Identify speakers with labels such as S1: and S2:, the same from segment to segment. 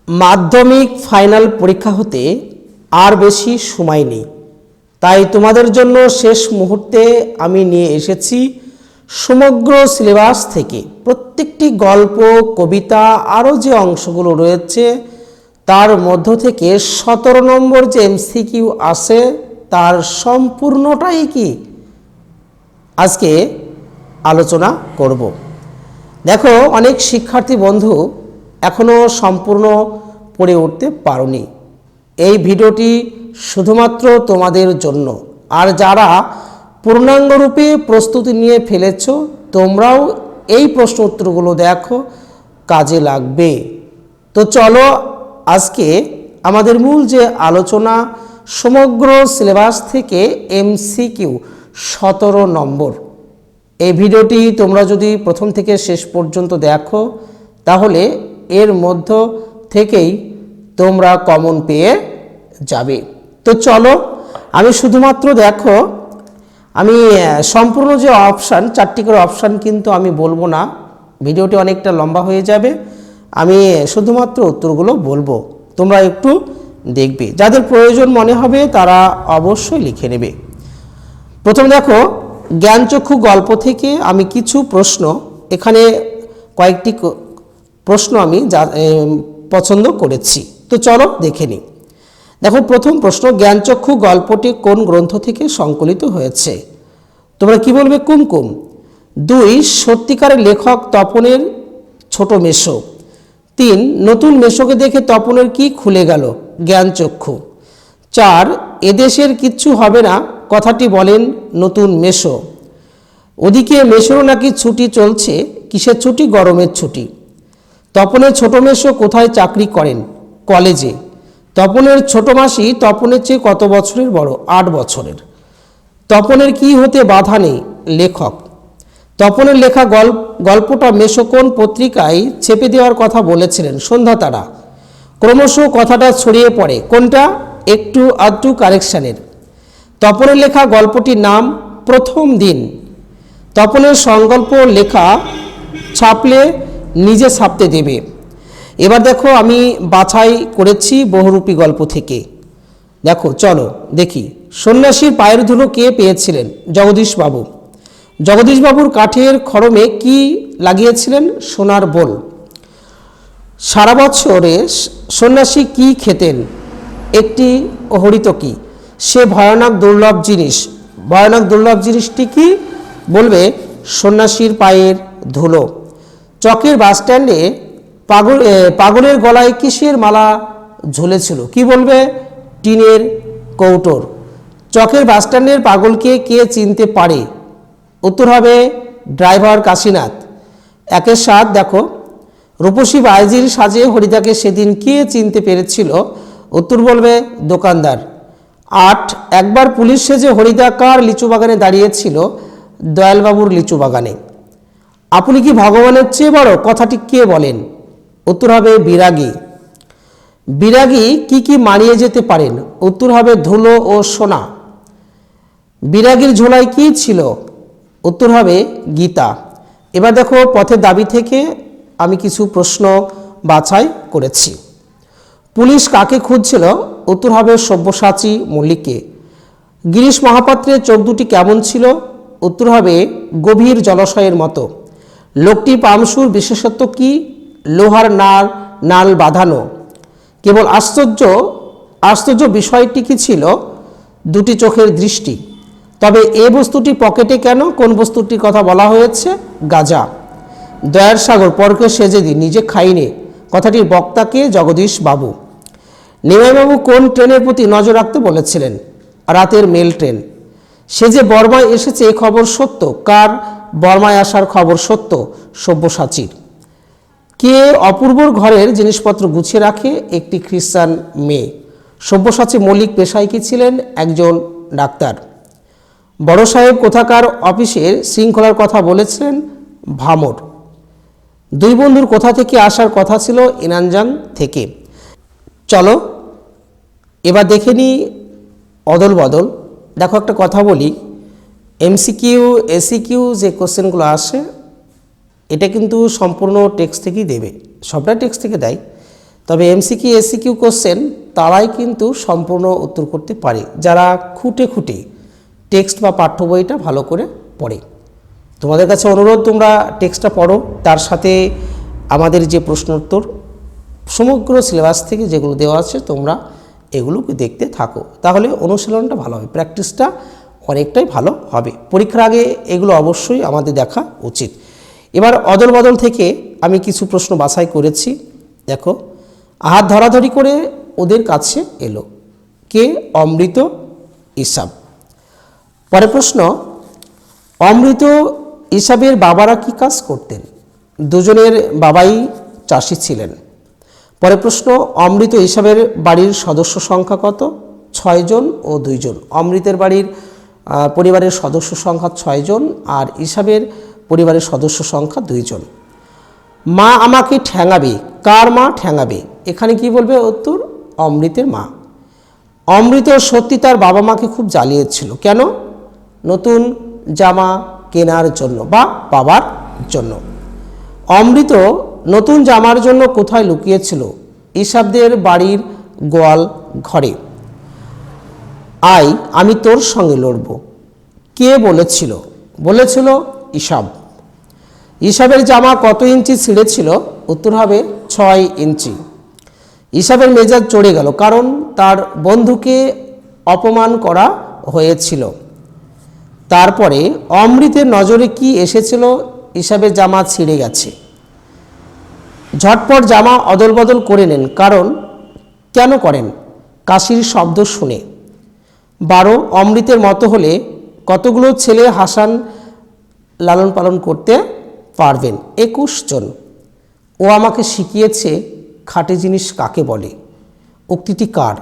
S1: মাধ্যমিক ফাইনাল পরীক্ষা হতে আর বেশি সময় নেই, তাই তোমাদের জন্য শেষ মুহূর্তে আমি নিয়ে এসেছি সমগ্র সিলেবাস থেকে প্রত্যেকটি গল্প, কবিতা আরও যে অংশগুলো রয়েছে তার মধ্য থেকে 17 নম্বর যে এমসিকিউ আসে তার সম্পূর্ণটাই কি আজকে আলোচনা করব। দেখো, অনেক শিক্ষার্থী বন্ধু এখনও সম্পূর্ণ পড়ে উঠতে পারোনি। এই ভিডিওটি শুধুমাত্র তোমাদের জন্য। আর যারা পূর্ণাঙ্গরূপে প্রস্তুতি নিয়ে ফেলেছ, তোমরাও এই প্রশ্ন উত্তরগুলো দেখো, কাজে লাগবে। তো চলো আজকে আমাদের মূল যে আলোচনা, সমগ্র সিলেবাস থেকে এমসিকিউ 17 নম্বর। এই ভিডিওটি তোমরা যদি প্রথম থেকে শেষ পর্যন্ত দেখো তাহলে এর মধ্য থেকেই তোমরা কমন পেয়ে যাবে। তো চলো, আমি শুধুমাত্র দেখো, আমি সম্পূর্ণ যে অপশান, 4টি করে অপশান কিন্তু আমি বলবো না, ভিডিওটি অনেকটা লম্বা হয়ে যাবে। আমি শুধুমাত্র উত্তরগুলো বলবো, তোমরা একটু দেখবে। যাদের প্রয়োজন মনে হবে তারা অবশ্যই লিখে নেবে। প্রথম দেখো, জ্ঞানচক্ষু গল্প থেকে আমি কিছু প্রশ্ন, এখানে কয়েকটি প্রশ্ন আমি পছন্দ করেছি। তো চলো দেখে নিই। দেখো, প্রথম প্রশ্ন, জ্ঞানচক্ষু গল্পটি কোন গ্রন্থ থেকে সংকলিত হয়েছে? তোমরা কি বলবে? কুমকুম। 2, সত্যিকারের লেখক তপনের ছোট মেসো। 3, নতুন মেসোকে দেখে তপনের কি খুলে গেল? জ্ঞানচক্ষু। 4, এদেশের কিচ্ছু হবে না কথাটি বলেন নতুন মেসো। ওদিকে মেসোরও নাকি ছুটি চলছে। কিসের ছুটি? গরমের ছুটি। তপনের ছোট মেসো কোথায় চাকরি করেন? কলেজে। তপনের ছোট মাসি তপনের চেয়ে কত বছরের বড়? 8 বছরের। তপনের কি হতে বাধা নেই? লেখক। তপনের লেখা গল্পটা মেসো কোন পত্রিকায় ছেপে দেওয়ার কথা বলেছিলেন? সন্ধ্যাতারা। ক্রমশ কথাটা ছড়িয়ে পড়ে কোনটা? একটু আধটু কারেকশানের। তপনের লেখা গল্পটির নাম প্রথম দিন। তপনের সংকল্প লেখা ছাপলে নিজে ছাপতে দেবে। এবার দেখো, আমি বাছাই করেছি বহুরূপী গল্প থেকে। দেখো, চলো দেখি। সন্ন্যাসীর পায়ের ধুলো কে পেয়েছিলেন? জগদীশবাবু। জগদীশবাবুর কাঠের খড়মে কি লাগিয়েছিলেন? সোনার বোল। সারা বছরে সন্ন্যাসী কি খেতেন? একটি হরিতকি। সে ভয়ানক দুর্লভ জিনিস। ভয়ানক দুর্লভ জিনিসটি কি? বলবে সন্ন্যাসীর পায়ের ধুলো। চকের বাসস্ট্যান্ডে পাগলের গলায় কিসের মালা ঝুলেছিল? কি বলবে? টিনের কৌটোর। চকের বাসস্ট্যান্ডের পাগলকে কে চিনতে পারে? উত্তর হবে ড্রাইভার কাশীনাথ। 1-7 দেখো, রূপসী বাইজির সাজে হরিদাকে সেদিন কে চিনতে পেরেছিল? উত্তর বলবে দোকানদার। 8, একবার পুলিশ সেজে হরিদা কার লিচু বাগানে দাঁড়িয়েছিল? দয়ালবাবুর লিচু বাগানে। আপনি কি ভগবানের চেয়ে বড় কথাটি কে বলেন? উত্তর হবে বিরাগী। বিরাগী কি কি মানিয়ে যেতে পারেন? উত্তর হবে ধুলো ও সোনা। বিরাগীর ঝোলায় কি ছিল? উত্তর হবে গীতা। এবার দেখো, পথের দাবি থেকে আমি কিছু প্রশ্ন বাছাই করেছি। পুলিশ কাকে খুঁজছিল? উত্তর হবে সব্যসাচী মল্লিককে। গিরিশ মহাপাত্রের চোখ দুটি কেমন ছিল? উত্তর হবে গভীর জলাশয়ের মতো। লোকটি পামসুর বিশেষত্ব কি? লোহার নাল বাঁধানো। কেবল আশ্চর্য বিষয়টি কি ছিল? দুটি চোখের দৃষ্টি। তবে এ বস্তুটি পকেটে কেন? কোন বস্তুটির কথা বলা হয়েছে? গাঁজা। দয়ার সাগর পরকে সেজে দি নিজে খাইনে কথাটির বক্তাকে? জগদীশ বাবু। নিমাইবাবু কোন ট্রেনের প্রতি নজর রাখতে বলেছিলেন? রাতের মেল ট্রেন। সে যে বর্মায় এসেছে এ খবর সত্য। কার বর্মায় আসার খবর সত্য? সব্যসাচীর। কে অপূর্বর ঘরের জিনিসপত্র গুছিয়ে রাখে? একটি খ্রিস্টান মেয়ে। সব্যসাচী মল্লিক পেশায় কি ছিলেন? একজন ডাক্তার। বড় সাহেব কোথাকার অফিসের শৃঙ্খলার কথা বলেছিলেন? ভামর। 2 বন্ধুর কোথা থেকে আসার কথা ছিল? ইনানজাং থেকে। চলো এবার দেখে নিই অদল বদল। দেখো, একটা কথা বলি, এমসিকিউ এসিকিউ যে কোশ্চেনগুলো আসে এটা কিন্তু সম্পূর্ণ টেক্সট থেকেই দেবে, সবটা টেক্সট থেকে দেয়। তবে এমসিকিউ এসিকিউ কোশ্চেন তারাই কিন্তু সম্পূর্ণ উত্তর করতে পারে যারা খুঁটে খুঁটে টেক্সট বা পাঠ্য বইটা ভালো করে পড়ে। তোমাদের কাছে অনুরোধ, তোমরা টেক্সটটা পড়ো, তার সাথে আমাদের যে প্রশ্নোত্তর সমগ্র সিলেবাস থেকে যেগুলো দেওয়া আছে তোমরা এগুলোকে দেখতে থাকো, তাহলে অনুশীলনটা ভালো হবে, প্র্যাকটিসটা অনেকটাই ভালো হবে। পরীক্ষার আগে এগুলো অবশ্যই আমাদের দেখা উচিত। এবার অদল বদল থেকে আমি কিছু প্রশ্ন বাছাই করেছি। দেখো, হাত ধরাধরি করে ওদের কাছে এলো কে? অমৃত, ইসাব। পরে প্রশ্ন, অমৃত ইসাবের বাবারা কি কাজ করতেন? দুজনের বাবাই চাষি ছিলেন। পরে প্রশ্ন, অমৃত ইসাবের বাড়ির সদস্য সংখ্যা কত? 6 জন ও 2 জন। অমৃতের বাড়ির পরিবারের সদস্য সংখ্যা 6 জন আর ইসাবের পরিবারের সদস্য সংখ্যা 2 জন। মা আমাকে ঠ্যাঙাবে, কার মা ঠ্যাঙাবে? এখানে কি বলবে উত্তর? অমৃতের মা। অমৃত সত্যি তার বাবা মাকে খুব জ্বালিয়েছিল, কেন? নতুন জামা কেনার জন্য বা বাবার জন্য। অমৃত নতুন জামার জন্য কোথায় লুকিয়েছিল? ইসাবদের বাড়ির গোয়াল ঘরে। আয় আমি তোর সঙ্গে লড়ব, কে বলেছিল? বলেছিল ইসাব। ইসাবের জামা কত ইঞ্চি ছিঁড়েছিল? উত্তর হবে 6 ইঞ্চি। ইসাবের মেজাজ চড়ে গেল কারণ তার বন্ধুকে অপমান করা হয়েছিল। তারপরে অমৃতের নজরে কি এসেছিল? ইসাবের জামা ছিঁড়ে গেছে। ঝটপট জামা অদল বদল করে নেন, কারণ কেন করেন? কাশির শব্দ শুনে। 12 অমৃতের মতো হলে কতগুলো ছেলে হাসান লালন পালন করতে পারবেন? 21 জন। ও আমাকে শিখিয়েছে খাঁটি জিনিস কাকে বলে। উক্তিটি কার?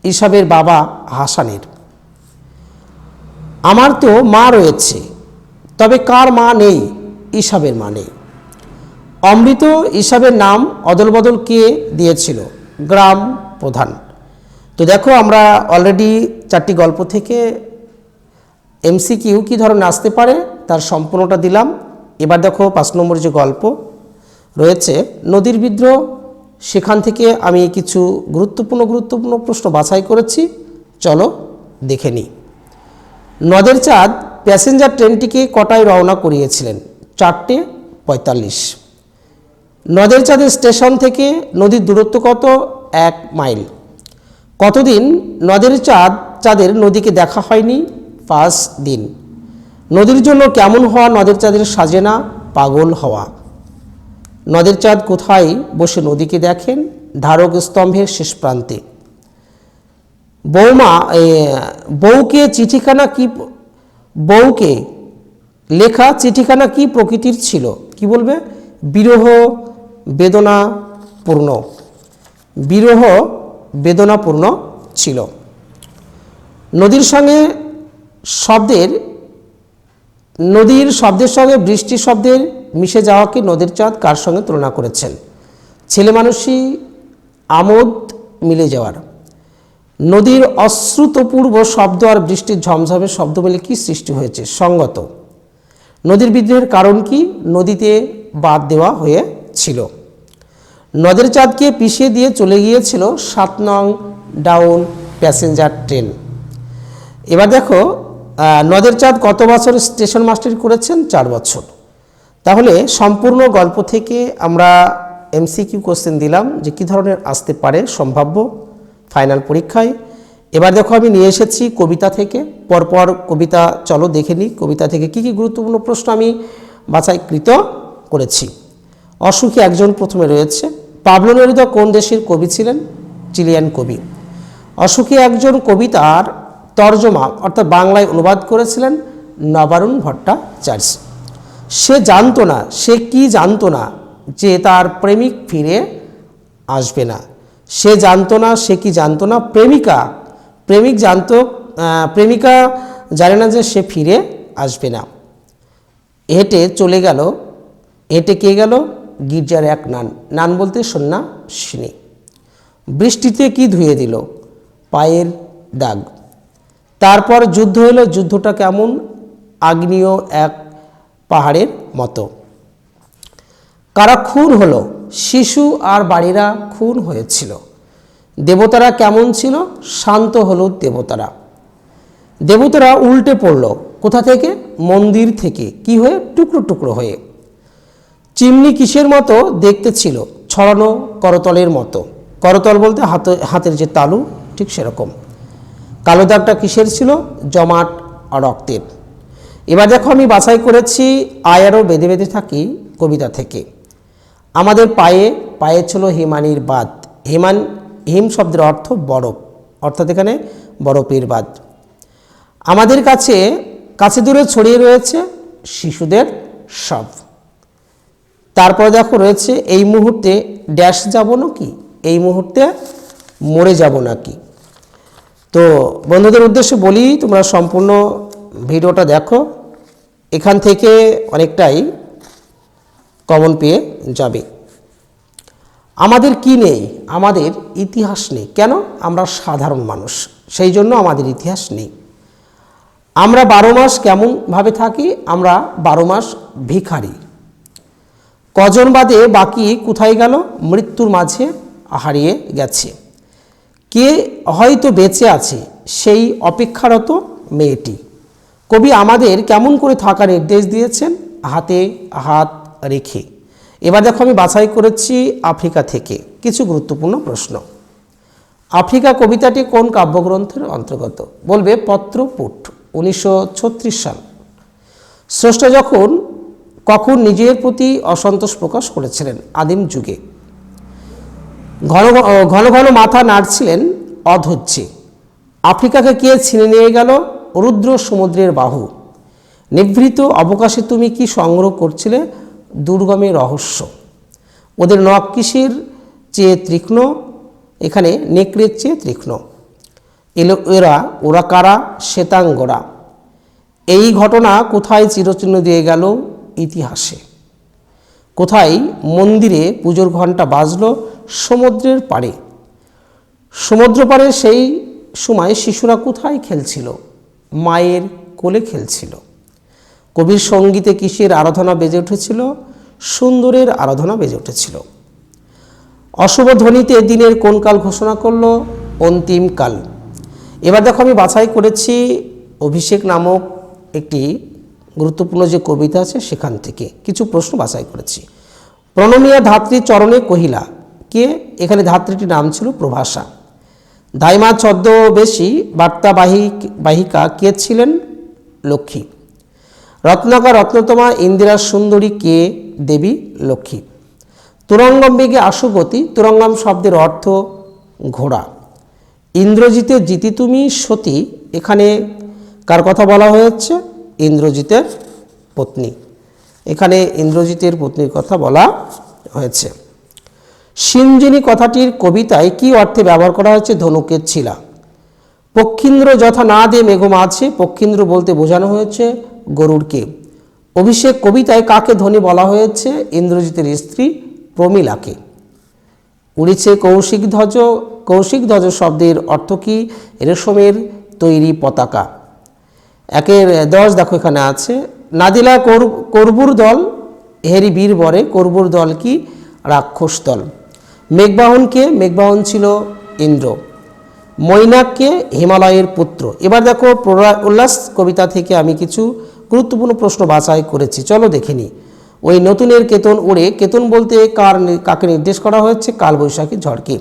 S1: ইসাবের বাবা হাসানের। আমার তো মা রয়েছে, তবে কার মা নেই? ইসাবের মা নেই। অমৃত ইসাবের নাম অদল বদল কে দিয়েছিল? গ্রাম প্রধান। তো দেখো, আমরা অলরেডি 4টি গল্প থেকে এমসিকিউ কী ধরনের আসতে পারে তার সম্পূর্ণটা দিলাম। এবার দেখো 5 নম্বর যে গল্প রয়েছে নদীর বিদ্রোহ, সেখান থেকে আমি কিছু গুরুত্বপূর্ণ প্রশ্ন বাছাই করেছি, চলো দেখে নিই। নদের চাঁদ প্যাসেঞ্জার ট্রেনটিকে কটায় রওনা করিয়েছিলেন? 4:45। নদের চাঁদের স্টেশন থেকে নদীর দূরত্ব কত? 1 মাইল। কতদিন নদের চাঁদের নদীকে দেখা হয়নি? 5 দিন। নদীর জন্য কেমন হওয়া নদের চাঁদের সাজে না? পাগল হওয়া। নদের চাঁদ কোথায় বসে নদীকে দেখেন? ধারক স্তম্ভের শেষ প্রান্তে। বউকে লেখা চিঠিখানা কি প্রকৃতির ছিল? কি বলবে? বিরহ বেদনাপূর্ণ ছিল। নদীর শব্দের সঙ্গে বৃষ্টির শব্দের মিশে যাওয়াকে নদীর চাঁদ কার সঙ্গে তুলনা করেছেন? ছেলে মানুষই আমোদ মিলে যাওয়ার। নদীর অশ্রুতপূর্ব শব্দ আর বৃষ্টির ঝমঝমের শব্দ মিলে কি সৃষ্টি হয়েছে? সঙ্গত। নদীর বিদ্রোহের কারণ কি? নদীতে বাঁধ দেওয়া হয়েছিল। নদের চাঁদকে পিছিয়ে দিয়ে চলে গিয়েছিল 7 নং ডাউন প্যাসেঞ্জার ট্রেন। এবার দেখো, নদের চাঁদ কত বছর স্টেশন মাস্টারি করেছেন? 4 বছর। তাহলে সম্পূর্ণ গল্প থেকে আমরা এমসিকিউ কোশ্চেন দিলাম যে কী ধরনের আসতে পারে সম্ভাব্য ফাইনাল পরীক্ষায়। এবার দেখো, আমি নিয়ে এসেছি কবিতা থেকে, পরপর কবিতা চলো দেখে নিই। কবিতা থেকে কী কী গুরুত্বপূর্ণ প্রশ্ন আমি বাছাইকৃত করেছি। অসুখী একজন প্রথমে রয়েছে। পাবলো নেরুদা কোন দেশের কবি ছিলেন? চিলিয়ান কবি। অসুখী একজন কবিতার তর্জমা অর্থাৎ বাংলায় অনুবাদ করেছিলেন নবারুণ ভট্টাচার্য। সে জানতো না, সে কি জানতো না যে তার প্রেমিক ফিরে আসবে না। সে জানতো না, সে কি জানতো না? প্রেমিকা জানে না যে সে ফিরে আসবে না। হেঁটে চলে গেল, হেঁটে কে গেল? গির্জার এক নান বলতে সন্ন্যাসিনী। বৃষ্টিতে কি ধুয়ে দিল? পায়ের দাগ। তারপর যুদ্ধ হলো, যুদ্ধটা কেমন? আগ্নেয় এক পাহাড়ের মতো। কারা খুন হলো? শিশু আর বাড়িরা খুন হয়েছিল। দেবতারা কেমন ছিল? শান্ত হলো দেবতারা। দেবতারা উল্টে পড়ল কোথা থেকে? মন্দির থেকে। কি হয়ে? টুকরো টুকরো হয়ে। চিমনি কিসের মতো দেখতে ছিল? ছড়ানো করতলের মতো। করতল বলতে হাতের যে তালু, ঠিক সেরকম। কালো দাগটা কিসের ছিল? জমাট রক্তের। এবার দেখো আমি বাছাই করেছি আয়ারও বেঁধে বেঁধে থাকি কবিতা থেকে। আমাদের পায়ে পায়ে ছিল হিমানির বাঁধ। হিম শব্দের অর্থ বরফ, অর্থাৎ এখানে বরফের বাঁধ। আমাদের কাছে কাছে দূরে ছড়িয়ে রয়েছে শিশুদের সব। তারপরে দেখো রয়েছে এই মুহূর্তে ড্যাশ যাব নাকি, এই মুহূর্তে মরে যাব নাকি। তো বন্ধুদের উদ্দেশ্যে বলি, তোমরা সম্পূর্ণ ভিডিওটা দেখো, এখান থেকে অনেকটাই কমন পেয়ে যাবে। আমাদের কি নেই? আমাদের ইতিহাস নেই। কেন? আমরা সাধারণ মানুষ, সেই জন্য আমাদের ইতিহাস নেই। আমরা 12 মাস কেমনভাবে থাকি? আমরা 12 মাস ভিখারি। কজন বাদে বাকি কোথায় গেল? মৃত্যুর মাঝে হারিয়ে গেছে। কে হয়তো বেঁচে আছে? সেই অপেক্ষারত মেয়েটি। কবি আমাদের কেমন করে থাকার নির্দেশ দিয়েছেন? হাতে হাত রেখে। এবার দেখো আমি বাছাই করেছি আফ্রিকা থেকে কিছু গুরুত্বপূর্ণ প্রশ্ন। আফ্রিকা কবিতাটি কোন কাব্যগ্রন্থের অন্তর্গত? বলবে পত্রপুট, 1936 সাল। স্রষ্টা কখন নিজের প্রতি অসন্তোষ প্রকাশ করেছিলেন? আদিম যুগে। ঘন ঘন মাথা নাড়ছিলেন অধৈর্যে। আফ্রিকাকে কে ছিনে নিয়ে গেল? রুদ্র সমুদ্রের বাহু। নিভৃত অবকাশে তুমি কি সংগ্রহ করছিলে? দুর্গমের রহস্য। ওদের নখ কিসের চেয়ে তীক্ষ্ণ? এখানে নেকড়ের চেয়ে তীক্ষ্ণ। ওরা কারা? শ্বেতাঙ্গরা। এই ঘটনা কোথায় চিরচিহ্ন দিয়ে গেল? ইতিহাসে। কোথায় মন্দিরে পুজোর ঘণ্টা বাজলো? সমুদ্রের পাড়ে। সমুদ্র পাড়ে সেই সময় শিশুরা কোথায় খেলছিল? মায়ের কোলে খেলছিল। কবির সঙ্গীতে কিসের আরাধনা বেজে উঠেছিল? সুন্দরের আরাধনা বেজে উঠেছিল। অশুভ ধ্বনিতে দিনের কোন কাল ঘোষণা করলো? অন্তিম কাল। এবার দেখো আমি বাছাই করেছি অভিষেক নামক একটি গুরুত্বপূর্ণ যে কবিতা আছে সেখান থেকে কিছু প্রশ্ন বাছাই করেছি। প্রণমিয়া ধাত্রী চরণে কহিলা। কে? এখানে ধাত্রীটির নাম ছিল প্রভাষা। দাইমা ছদ্মবেশী বাহিকা কে ছিলেন? লক্ষ্মী। রত্নাকর রত্নতমা ইন্দিরা সুন্দরী কে? দেবী লক্ষ্মী। তুরঙ্গম বেগে আশুগতি। তুরঙ্গম শব্দের অর্থ ঘোড়া। ইন্দ্রজিতের জিতি তুমি সতী, এখানে কার কথা বলা হয়েছে? ইন্দ্রজিতের পত্নী। এখানে ইন্দ্রজিতের পত্নীর কথা বলা হয়েছে। সিঞ্জিনী কথাটির কবিতায় কি অর্থে ব্যবহার করা হয়েছে? ধনুকের ছিলা। পক্ষীন্দ্র যথা না দে মেঘম আছে। পক্ষীন্দ্র বলতে বোঝানো হয়েছে গরুড়কে। অভিষেক কবিতায় কাকে ধনী বলা হয়েছে? ইন্দ্রজিতের স্ত্রী প্রমীলাকে। উড়িছে কৌশিকধ্বজ। কৌশিকধ্বজ শব্দের অর্থ কি? রেশমের তৈরি পতাকা। 1-10 দেখো এখানে আছে। নাদিলা করবুর দল হেরি বীর বরে। করবুর দল কি? রাক্ষস দল। মেঘবাহনকে? মেঘবাহন ছিল ইন্দ্র। মৈনাককে? হিমালয়ের পুত্র। এবার দেখো উল্লাস কবিতা থেকে আমি কিছু গুরুত্বপূর্ণ প্রশ্ন বাছাই করেছি, চলো দেখে নিই। ওই নতুনের কেতন উড়ে। কেতন বলতে কাকে নির্দেশ করা হয়েছে? কালবৈশাখী ঝড়কে।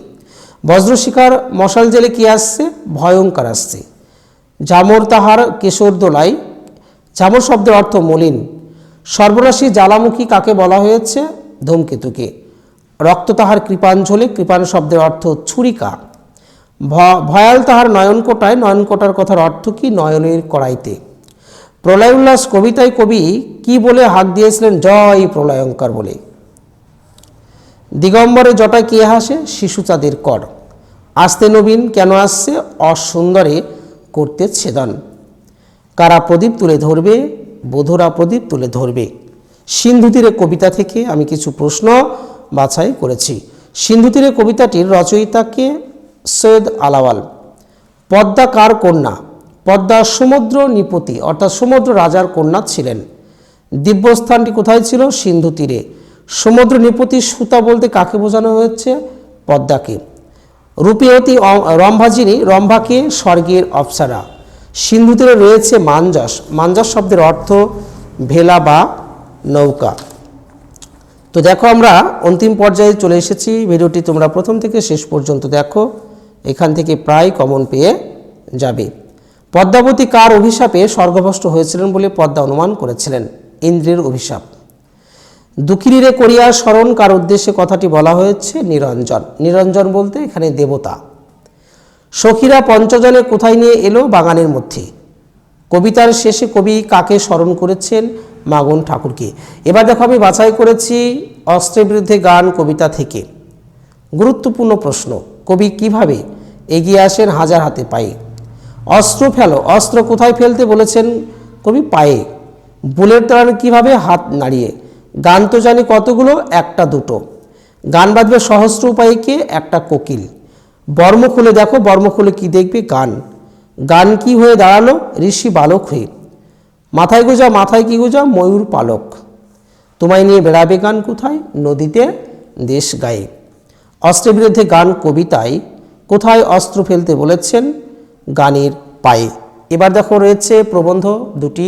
S1: বজ্রশিখার মশাল জেলে কি আসছে? ভয়ঙ্কর আসছে। ঝামর তাহার কেশর দোলাই। ঝামর শব্দের অর্থ মলিন। সর্বনাশী জ্বালামুখী কাকে বলা হয়েছে? ধূমকেতুকে। রক্ত তাহার কৃপাঞ্জলে। কৃপাণ শব্দের অর্থ ছুরিকা। ভয়াল তাহার নয়নকোটায়। নয়নকোটার কথার অর্থ কি? নয়নের কড়াইতে। প্রলয় উল্লাস কবিতায় কবি কি বলে হাঁক দিয়েছিলেন? জয় প্রলয়ঙ্কর বলে। দিগম্বরে জটায় কে হাসে? শিশুচাঁদের কর। আসতে নবীন কেন আসছে? অসুন্দরে করতে ছেদন। কারা প্রদীপ তুলে ধরবে? বধূরা প্রদীপ তুলে ধরবে। সিন্ধু তীরে কবিতা থেকে আমি কিছু প্রশ্ন বাছাই করেছি। সিন্ধু তীরে কবিতাটির রচয়িতাকে? সৈয়দ আলাওয়াল। পদ্মা কার কন্যা? পদ্মা সমুদ্র নিপতি অর্থাৎ সমুদ্র রাজার কন্যা ছিলেন। দিব্যস্থানটি কোথায় ছিল? সিন্ধু তীরে। সমুদ্র নিপতি সুতা বলতে কাকে বোঝানো হয়েছে? পদ্মাকে। রূপেয়তী রম্ভাজিনী, রম্ভাকে স্বর্গের অপ্সরা। সিন্ধু তীরে রয়েছে মানজস, মানজস শব্দের অর্থ ভেলা বা নৌকা। তো দেখো আমরা অন্তিম পর্যায়ে চলে এসেছি। ভিডিওটি তোমরা প্রথম থেকে শেষ পর্যন্ত দেখো, এখান থেকে প্রায় কমন পেয়ে যাবে। পদ্মাবতী কার অভিশাপে স্বর্গভ্রষ্ট হয়েছিলেন বলে পদ্মা অনুমান করেছিলেন? ইন্দ্রের অভিশাপ। দুঃখিনীরে করিয়া স্মরণ কার উদ্দেশ্যে কথাটি বলা হয়েছে? নিরঞ্জন। নিরঞ্জন বলতে এখানে দেবতা। সখীরা পঞ্চজনে কোথায় নিয়ে এলো? বাগানের মধ্যে। কবিতার শেষে কবি কাকে স্মরণ করেছেন? মাগন ঠাকুরকে। এবার দেখো আমি বাছাই করেছি অস্ত্রের বিরুদ্ধে গান কবিতা থেকে। গুরুত্বপূর্ণ প্রশ্ন, কবি কিভাবে এগিয়ে আসেন হাজার হাতে পায়ে? অস্ত্র ফেলো, অস্ত্র কোথায় ফেলতে বলেছেন কবি? পায়ে। বুলেট দাঁড়ান কিভাবে? হাত নাড়িয়ে। গান তো জানি কতগুলো? একটা দুটো। গান বাঁধবে সহস্র উপায়ে কে? একটা কোকিল। বর্ম খুলে দেখো, বর্ম খুলে কি দেখবে? গান। গান কি হয়ে দাঁড়ালো? ঋষি বালক হয়ে। মাথায় গোজা, মাথায় কি গোজা? ময়ূর পালক। তোমায় নিয়ে বেড়াবে গান কোথায়? নদীতে দেশ গায়ে। অস্ত্রের বিরুদ্ধে গান কবিতায় কোথায় অস্ত্র ফেলতে বলেছেন? গানের পায়ে। এবার দেখো রয়েছে প্রবন্ধ দুটি,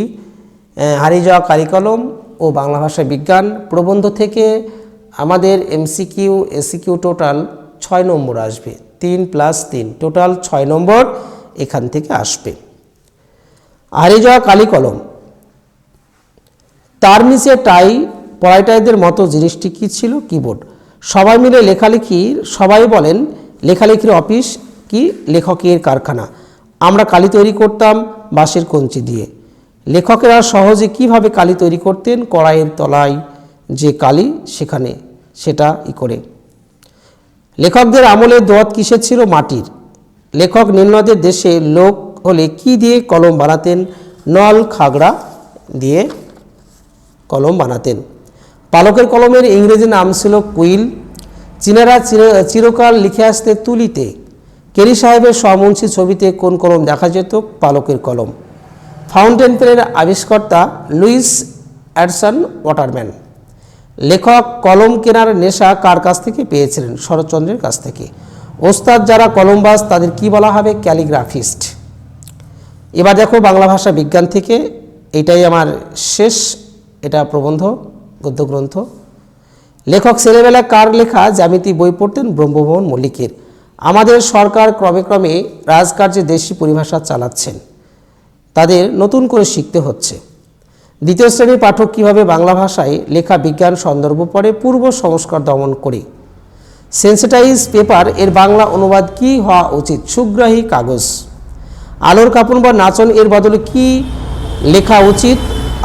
S1: হারিয়ে যাওয়া কারিকলম ও বাংলা ভাষা বিজ্ঞান। প্রবন্ধ থেকে আমাদের এমসিকিউ এসিকিউ টোটাল 6 নম্বর আসবে, 3 + 3 টোটাল 6 নম্বর এখান থেকে আসবে। হারিয়ে যাওয়া কালিকলম, তার নিচে টাই পড়াইটাইদের মতো জিনিসটি কী ছিল? কিবোর্ড। সবাই মিলে লেখালেখির, সবাই বলেন লেখালেখির অফিস কি? লেখকের কারখানা। আমরা কালি তৈরি করতাম বাঁশের কঞ্চি দিয়ে। লেখকেরা সহজে কিভাবে কালি তৈরি করতেন? কড়াইয়ের তলায় যে কালি সেখানে সেটা করে। লেখকদের আমলে দোয়াত কিসের ছিল? মাটির। লেখক নীলনদের দেশে লোক হলে কি দিয়ে কলম বানাতেন? নল খাগড়া দিয়ে কলম বানাতেন। পালকের কলমের ইংরেজি নাম ছিল কুইল। চীনারা চিরকাল লিখে আসতে তুলিতে। কেরি সাহেবের সমুন্সী ছবিতে কোন কলম দেখা যেত? পালকের কলম। ফাউন্টেন পেনের আবিষ্কর্তা লুইস অ্যাডসন ওয়াটারম্যান। লেখক কলম কেনার নেশা কার কাছ থেকে পেয়েছিলেন? শরৎচন্দ্রের কাছ থেকে। ওস্তাদ যারা কলমবাজ তাদের কি বলা হবে? ক্যালিগ্রাফিস্ট। এবার দেখো বাংলা ভাষা বিজ্ঞান থেকে, এটাই আমার শেষ, এটা প্রবন্ধ গদ্যগ্রন্থ। লেখক ছেলেবেলা কার লেখা জ্যামিতি বই পড়তেন? ব্রহ্মভবন মল্লিকের। আমাদের সরকার ক্রমে ক্রমে রাজকার্যে দেশি পরিভাষা চালাচ্ছেন, তাদের নতুন করে শিখতে হচ্ছে। দ্বিতীয় শ্রেণীর পাঠক কিভাবে বাংলা ভাষায় লেখা বিজ্ঞান সন্দর্ভ পড়ে? পূর্ব সংস্কার দমন করে। সেন্সিটাইজ পেপার এর বাংলা অনুবাদ কি হওয়া উচিত? সুগ্রাহী কাগজ। আলোর কাপন বা নাচন এর বদলে কি লেখা উচিত?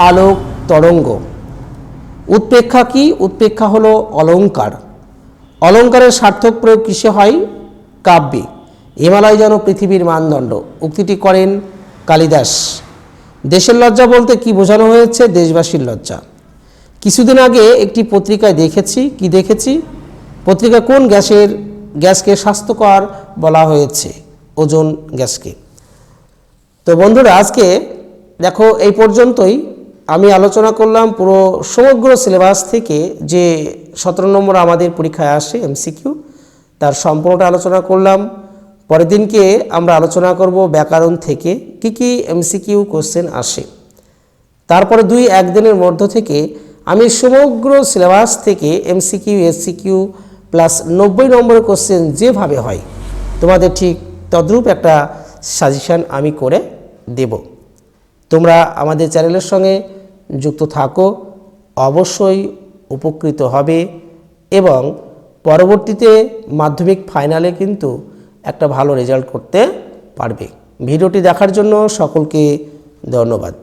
S1: আলোক তরঙ্গ। উৎপ্রেক্ষা কি? উৎপ্রেক্ষা হলো অলঙ্কার। অলঙ্কারের সার্থক প্রয়োগ কিসে হয়? কাব্যে। হিমালয় যেন পৃথিবীর মানদণ্ড, উক্তিটি করেন কালিদাস। দেশের লজ্জা বলতে কি বোঝানো হয়েছে? দেশবাসীর লজ্জা। কিছুদিন আগে একটি পত্রিকায় দেখেছি, কি দেখেছি? পত্রিকা কোন গ্যাসকে স্বাস্থ্যকর বলা হয়েছে? ওজোন গ্যাসকে। তো বন্ধুরা আজকে দেখো এই পর্যন্তই আমি আলোচনা করলাম পুরো সমগ্র সিলেবাস থেকে যে 17 নম্বর আমাদের পরীক্ষায় আসে এমসিকিউ, তার সম্পূর্ণটা আলোচনা করলাম। পরের দিনকে আমরা আলোচনা করব ব্যাকরণ থেকে কি কি এমসিকিউ কোশ্চেন আসে। তারপরে 2-1 দিনের মধ্য থেকে আমি সমগ্র সিলেবাস থেকে এমসিকিউ এসসিকিউ প্লাস 90 নম্বরের কোশ্চেন যেভাবে হয় তোমাদের ঠিক তদ্রূপ একটা সাজেশান আমি করে দেব। তোমরা আমাদের চ্যানেলের সঙ্গে যুক্ত থাকো, অবশ্যই উপকৃত হবে এবং পরবর্তীতে মাধ্যমিক ফাইনালে কিন্তু একটা ভালো রেজাল্ট করতে পারবে। ভিডিওটি দেখার জন্য সকলকে ধন্যবাদ।